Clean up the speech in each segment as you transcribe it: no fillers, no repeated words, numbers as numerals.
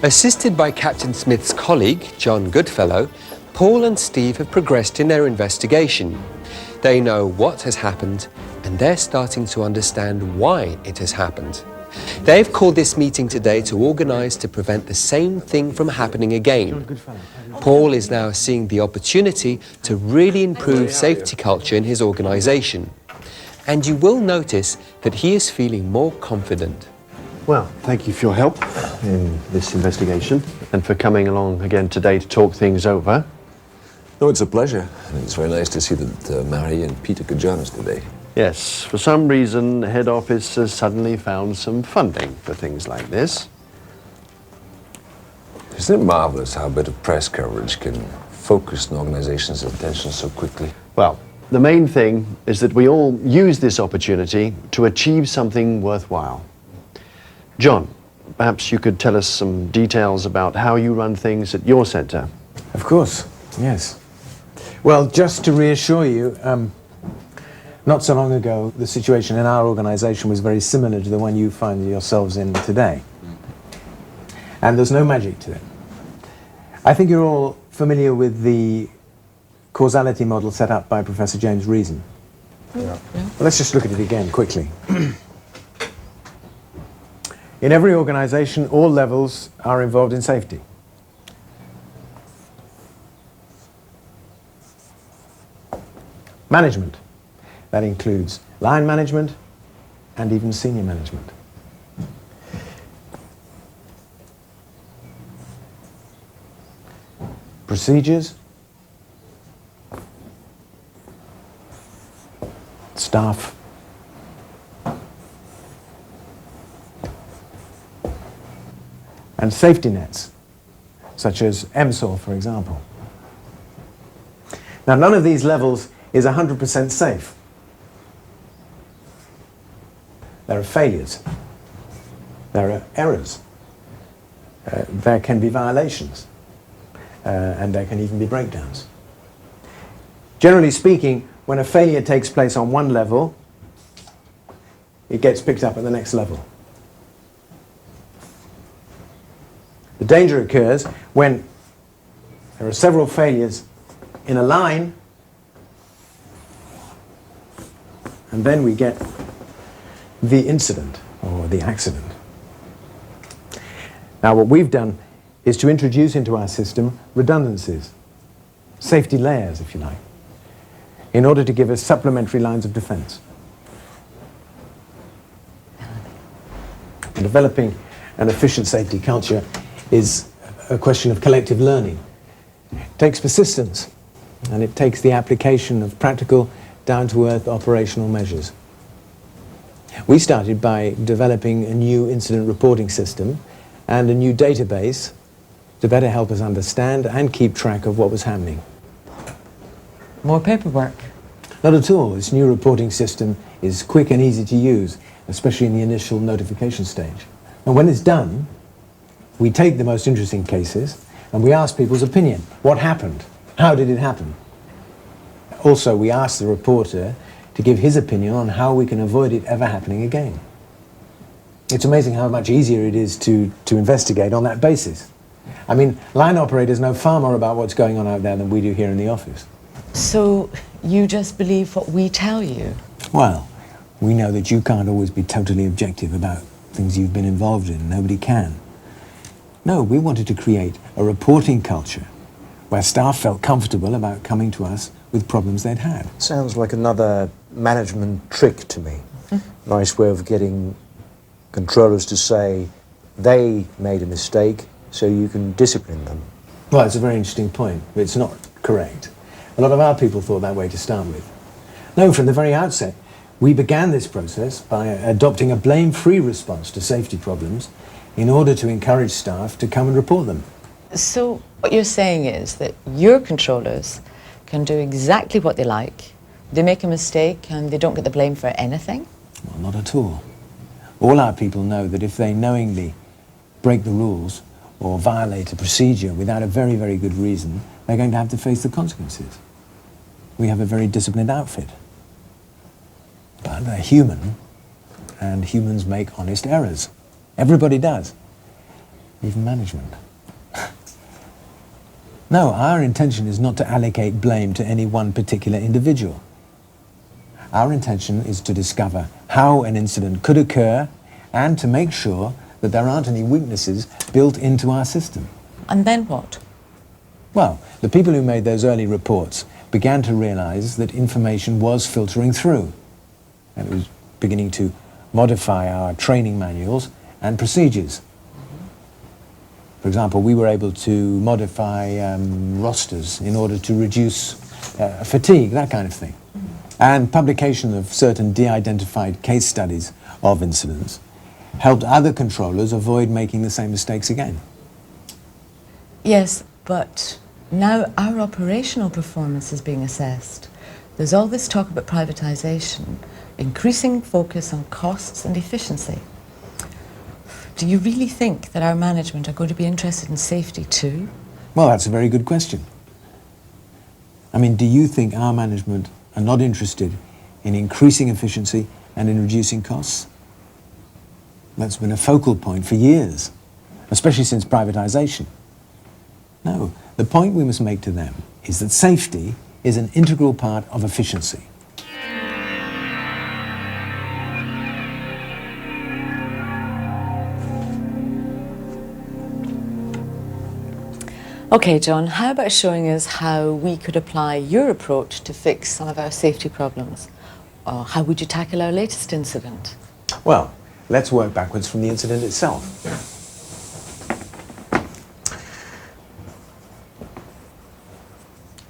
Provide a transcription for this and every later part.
Assisted by Captain Smith's colleague, John Goodfellow, Paul and Steve have progressed in their investigation. They know what has happened, and they're starting to understand why it has happened. They've called this meeting today to organise to prevent the same thing from happening again. Paul is now seeing the opportunity to really improve safety culture in his organisation. And you will notice that he is feeling more confident. Well, thank you for your help in this investigation and for coming along again today to talk things over. No, it's a pleasure. And it's very nice to see that Mary and Peter could join us today. Yes, for some reason, the head office has suddenly found some funding for things like this. Isn't it marvellous how a bit of press coverage can focus an organisation's attention so quickly? Well, the main thing is that we all use this opportunity to achieve something worthwhile. John, perhaps you could tell us some details about how you run things at your centre. Of course, yes. Well, just to reassure you, not so long ago, the situation in our organisation was very similar to the one you find yourselves in today. And there's no magic to it. I think you're all familiar with the causality model set up by Professor James Reason. Yeah. Well, let's just look at it again quickly. In every organisation, all levels are involved in safety. Management. That includes line management and even senior management. Procedures, staff, and safety nets, such as MSOR, for example. Now, none of these levels is 100% safe. There are failures, there are errors, there can be violations, and there can even be breakdowns. Generally speaking, when a failure takes place on one level, it gets picked up at the next level. The danger occurs when there are several failures in a line, and then we get the incident or the accident. Now, what we've done is to introduce into our system redundancies, safety layers, if you like, in order to give us supplementary lines of defense. Developing an efficient safety culture is a question of collective learning. It takes persistence, and it takes the application of practical, down-to-earth operational measures. We started by developing a new incident reporting system and a new database to better help us understand and keep track of what was happening. More paperwork? Not at all. This new reporting system is quick and easy to use, especially in the initial notification stage. And when it's done, we take the most interesting cases and we ask people's opinion. What happened? How did it happen? Also, we ask the reporter to give his opinion on how we can avoid it ever happening again. It's amazing how much easier it is to investigate on that basis. I mean, line operators know far more about what's going on out there than we do here in the office. So you just believe what we tell you? Well, we know that you can't always be totally objective about things you've been involved in. Nobody can. No, we wanted to create a reporting culture where staff felt comfortable about coming to us with problems they'd had. Sounds like another management trick to me. Nice way of getting controllers to say they made a mistake so you can discipline them. Well, it's a very interesting point, but it's not correct. A lot of our people thought that way to start with. No, from the very outset, we began this process by adopting a blame-free response to safety problems in order to encourage staff to come and report them. So what you're saying is that your controllers can do exactly what they like, they make a mistake and they don't get the blame for anything? Well, not at all. All our people know that if they knowingly break the rules or violate a procedure without a very, very good reason, they're going to have to face the consequences. We have a very disciplined outfit. But they're human, and humans make honest errors. Everybody does. even management. No, our intention is not to allocate blame to any one particular individual. Our intention is to discover how an incident could occur and to make sure that there aren't any weaknesses built into our system. And then what? Well, the people who made those early reports began to realize that information was filtering through. And it was beginning to modify our training manuals and procedures. For example, we were able to modify rosters in order to reduce fatigue, that kind of thing. And publication of certain de-identified case studies of incidents helped other controllers avoid making the same mistakes again. Yes, but now our operational performance is being assessed. There's all this talk about privatisation, increasing focus on costs and efficiency. Do you really think that our management are going to be interested in safety too? Well, that's a very good question. I mean, do you think our management are not interested in increasing efficiency and in reducing costs? That's been a focal point for years, especially since privatisation. No, the point we must make to them is that safety is an integral part of efficiency. Okay, John, how about showing us how we could apply your approach to fix some of our safety problems? Or how would you tackle our latest incident? Well, let's work backwards from the incident itself.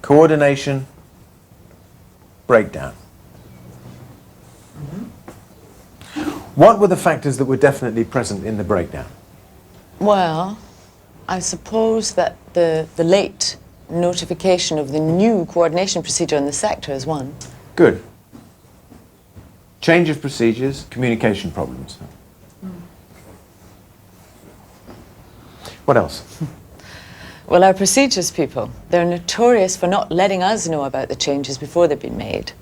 Coordination, breakdown. What were the factors that were definitely present in the breakdown? Well, I suppose that the late notification of the new coordination procedure in the sector is one. Good. Change of procedures, communication problems. What else? Well, our procedures people, they're notorious for not letting us know about the changes before they've been made.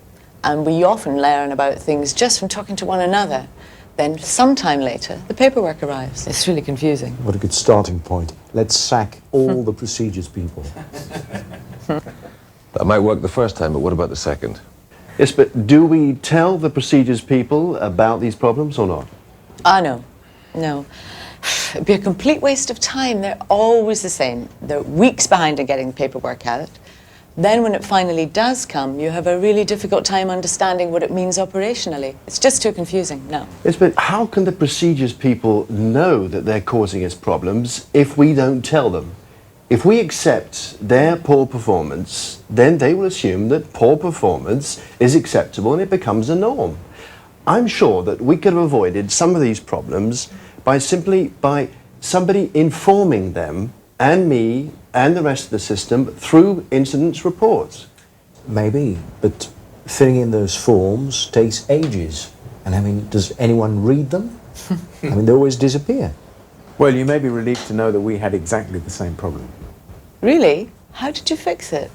And we often learn about things just from talking to one another. Then, sometime later, the paperwork arrives. It's really confusing. What a good starting point. Let's sack all the procedures people. That might work the first time, but what about the second? Yes, but do we tell the procedures people about these problems or not? No. No. It'd be a complete waste of time. They're always the same. They're weeks behind in getting paperwork out. Then when it finally does come, you have a really difficult time understanding what it means operationally. It's just too confusing, no. Yes, but how can the procedures people know that they're causing us problems if we don't tell them? If we accept their poor performance, then they will assume that poor performance is acceptable and it becomes a norm. I'm sure that we could have avoided some of these problems by somebody informing them and me and the rest of the system through incidents reports. Maybe, but filling in those forms takes ages. And I mean, does anyone read them? I mean, they always disappear. Well, you may be relieved to know that we had exactly the same problem. Really? How did you fix it?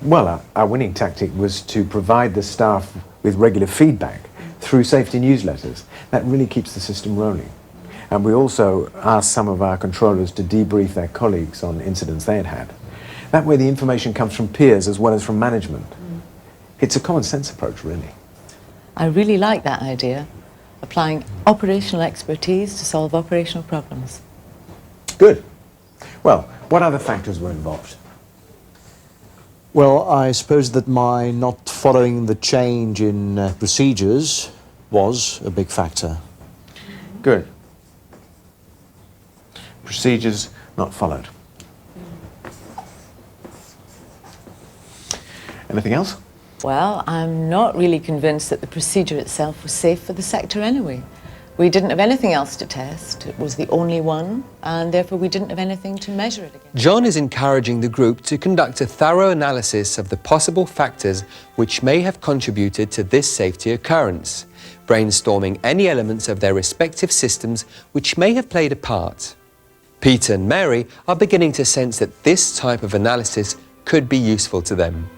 Well, our winning tactic was to provide the staff with regular feedback through safety newsletters. That really keeps the system rolling. And we also asked some of our controllers to debrief their colleagues on incidents they had had. That way the information comes from peers as well as from management. It's a common sense approach, really. I really like that idea, applying operational expertise to solve operational problems. Good. Well, what other factors were involved? Well, I suppose that my not following the change in procedures was a big factor. Good. Procedures not followed. Anything else? Well, I'm not really convinced that the procedure itself was safe for the sector anyway. We didn't have anything else to test. It was the only one, and therefore we didn't have anything to measure it against. John is encouraging the group to conduct a thorough analysis of the possible factors which may have contributed to this safety occurrence, brainstorming any elements of their respective systems which may have played a part. Peter and Mary are beginning to sense that this type of analysis could be useful to them.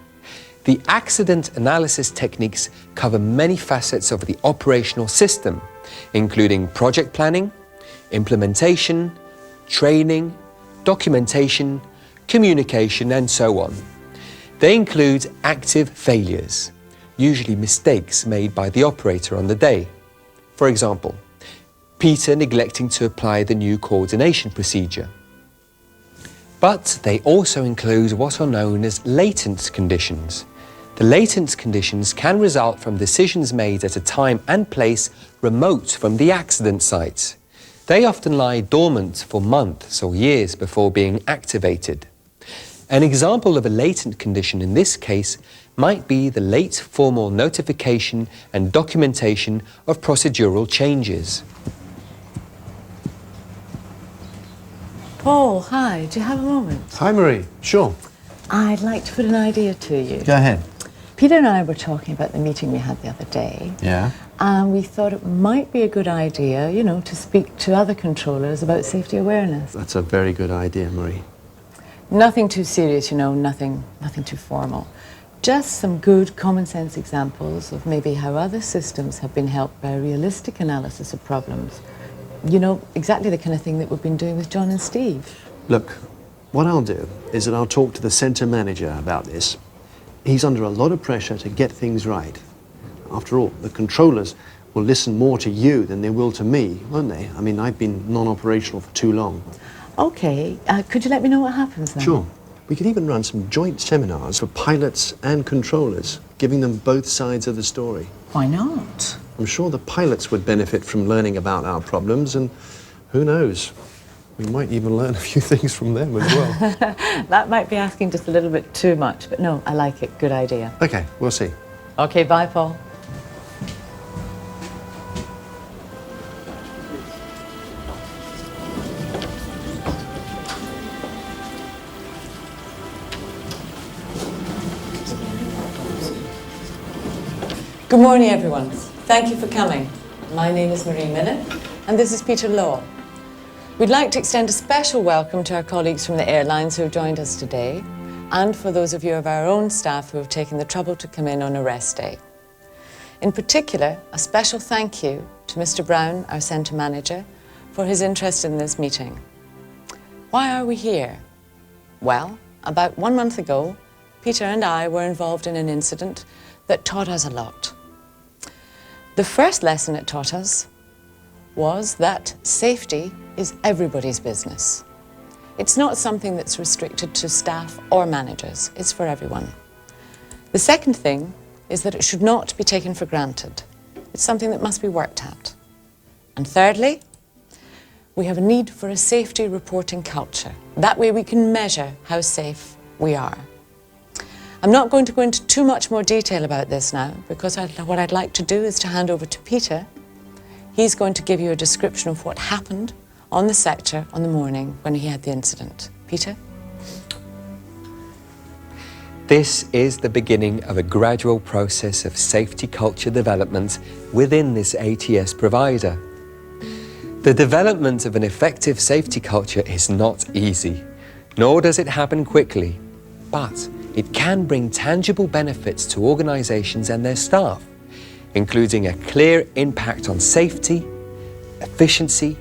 The accident analysis techniques cover many facets of the operational system, including project planning, implementation, training, documentation, communication, and so on. They include active failures, usually mistakes made by the operator on the day. For example, Peter neglecting to apply the new coordination procedure. But they also include what are known as latent conditions. The latent conditions can result from decisions made at a time and place remote from the accident site. They often lie dormant for months or years before being activated. An example of a latent condition in this case might be the late formal notification and documentation of procedural changes. Paul, hi, do you have a moment? Hi, Marie. Sure. I'd like to put an idea to you. Go ahead. Peter and I were talking about the meeting we had the other day, Yeah? and we thought it might be a good idea, you know, to speak to other controllers about safety awareness. That's a very good idea, Marie. Nothing too serious, you know, nothing too formal. Just some good common sense examples of maybe how other systems have been helped by a realistic analysis of problems. You know, exactly the kind of thing that we've been doing with John and Steve. Look, what I'll do is that I'll talk to the centre manager about this. He's under a lot of pressure to get things right. After all, the controllers will listen more to you than they will to me, won't they? I mean, I've been non-operational for too long. Okay, could you let me know what happens then? Sure. We could even run some joint seminars for pilots and controllers, giving them both sides of the story. Why not? I'm sure the pilots would benefit from learning about our problems, and who knows, we might even learn a few things from them as well. That might be asking just a little bit too much, but no, I like it. Good idea. Okay, we'll see. Okay, bye, Paul. Good morning, everyone. Thank you for coming. My name is Marie Miller, and this is Peter Law. We'd like to extend a special welcome to our colleagues from the airlines who have joined us today, and for those of you of our own staff who have taken the trouble to come in on a rest day. In particular, a special thank you to Mr. Brown, our centre manager, for his interest in this meeting. Why are we here? Well, about 1 month ago, Peter and I were involved in an incident that taught us a lot. The first lesson it taught us was that safety is everybody's business. It's not something that's restricted to staff or managers, it's for everyone. The second thing is that it should not be taken for granted. It's something that must be worked at. And thirdly, we have a need for a safety reporting culture. That way we can measure how safe we are. I'm not going to go into too much more detail about this now, because what I'd like to do is to hand over to Peter. He's going to give you a description of what happened on the sector on the morning when he had the incident. Peter? This is the beginning of a gradual process of safety culture development within this ATS provider. The development of an effective safety culture is not easy, nor does it happen quickly, but it can bring tangible benefits to organisations and their staff, including a clear impact on safety, efficiency,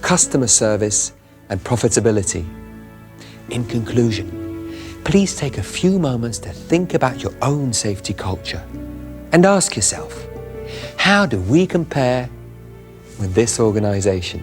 customer service, and profitability. In conclusion, please take a few moments to think about your own safety culture and ask yourself, how do we compare with this organisation?